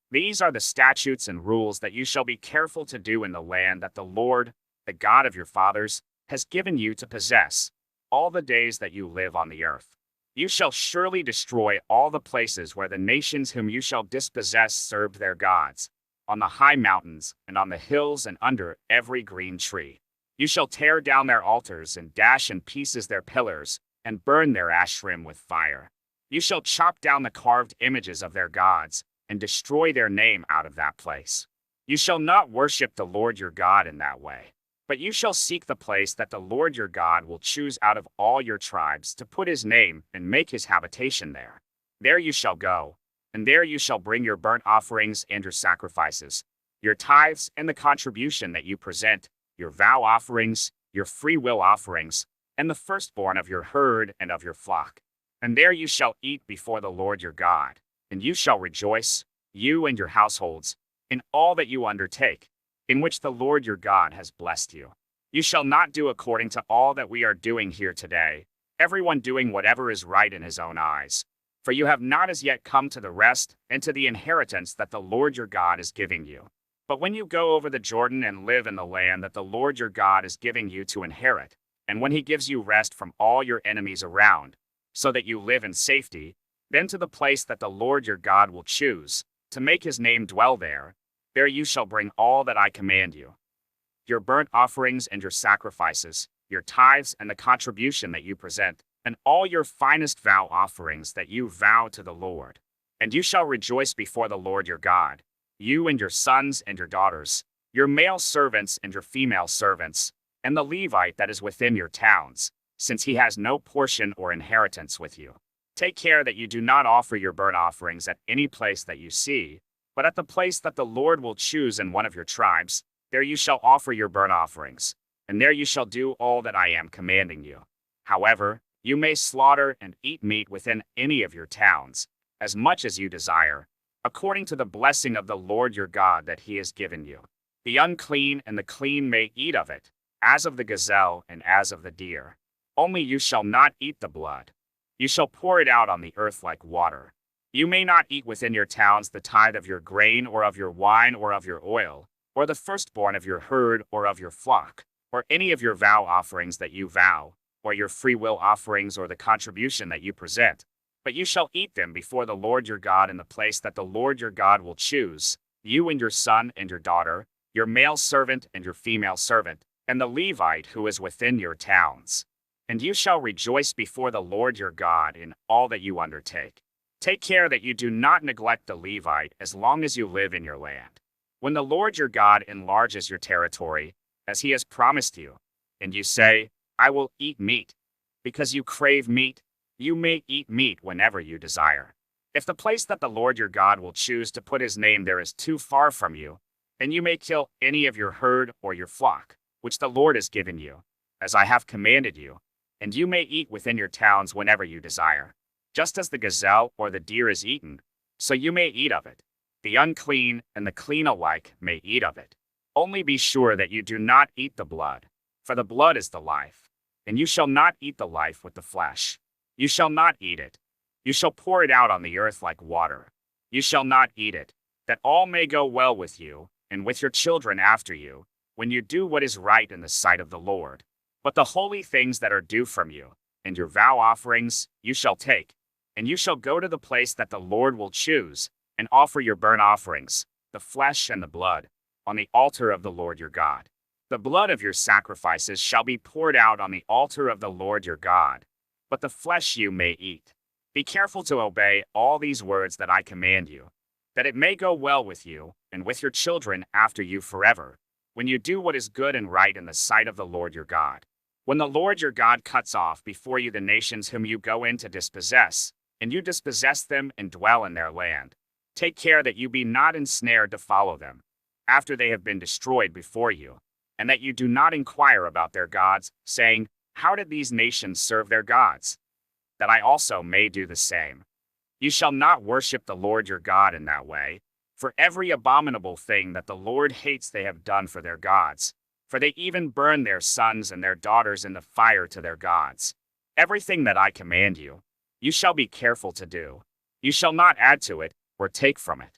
These are the statutes and rules that you shall be careful to do in the land that the Lord, the God of your fathers, has given you to possess, all the days that you live on the earth. You shall surely destroy all the places where the nations whom you shall dispossess served their gods, on the high mountains, and on the hills, and under every green tree. You shall tear down their altars, and dash in pieces their pillars, and burn their Ashrim with fire. You shall chop down the carved images of their gods, and destroy their name out of that place. You shall not worship the Lord your God in that way, but you shall seek the place that the Lord your God will choose out of all your tribes to put his name and make his habitation there. There you shall go, and there you shall bring your burnt offerings and your sacrifices, your tithes and the contribution that you present, your vow offerings, your freewill offerings, and the firstborn of your herd and of your flock. And there you shall eat before the Lord your God, and you shall rejoice, you and your households, in all that you undertake, in which the Lord your God has blessed you. You shall not do according to all that we are doing here today, everyone doing whatever is right in his own eyes. For you have not as yet come to the rest and to the inheritance that the Lord your God is giving you. But when you go over the Jordan and live in the land that the Lord your God is giving you to inherit, and when he gives you rest from all your enemies around, so that you live in safety, then to the place that the Lord your God will choose, to make his name dwell there, there you shall bring all that I command you, your burnt offerings and your sacrifices, your tithes and the contribution that you present, and all your finest vow offerings that you vow to the Lord. And you shall rejoice before the Lord your God, you and your sons and your daughters, your male servants and your female servants, and the Levite that is within your towns, since he has no portion or inheritance with you. Take care that you do not offer your burnt offerings at any place that you see, but at the place that the Lord will choose in one of your tribes, there you shall offer your burnt offerings, and there you shall do all that I am commanding you. However, you may slaughter and eat meat within any of your towns, as much as you desire, according to the blessing of the Lord your God that he has given you. The unclean and the clean may eat of it, as of the gazelle and as of the deer. Only you shall not eat the blood. You shall pour it out on the earth like water. You may not eat within your towns the tithe of your grain or of your wine or of your oil, or the firstborn of your herd or of your flock, or any of your vow offerings that you vow, or your freewill offerings or the contribution that you present. But you shall eat them before the Lord your God in the place that the Lord your God will choose, you and your son and your daughter, your male servant and your female servant, and the Levite who is within your towns. And you shall rejoice before the Lord your God in all that you undertake. Take care that you do not neglect the Levite as long as you live in your land. When the Lord your God enlarges your territory, as he has promised you, and you say, I will eat meat, because you crave meat, you may eat meat whenever you desire. If the place that the Lord your God will choose to put his name there is too far from you, then you may kill any of your herd or your flock, which the Lord has given you, as I have commanded you, and you may eat within your towns whenever you desire. Just as the gazelle or the deer is eaten, so you may eat of it. The unclean and the clean alike may eat of it. Only be sure that you do not eat the blood, for the blood is the life, and you shall not eat the life with the flesh. You shall not eat it. You shall pour it out on the earth like water. You shall not eat it, that all may go well with you, and with your children after you, when you do what is right in the sight of the Lord. But the holy things that are due from you, and your vow offerings, you shall take, and you shall go to the place that the Lord will choose, and offer your burnt offerings, the flesh and the blood, on the altar of the Lord your God. The blood of your sacrifices shall be poured out on the altar of the Lord your God, but the flesh you may eat. Be careful to obey all these words that I command you, that it may go well with you, and with your children after you forever, when you do what is good and right in the sight of the Lord your God. When the Lord your God cuts off before you the nations whom you go in to dispossess, and you dispossess them and dwell in their land, take care that you be not ensnared to follow them, after they have been destroyed before you, and that you do not inquire about their gods, saying, How did these nations serve their gods? That I also may do the same. You shall not worship the Lord your God in that way, for every abominable thing that the Lord hates they have done for their gods, for they even burn their sons and their daughters in the fire to their gods. Everything that I command you, you shall be careful to do. You shall not add to it, or take from it.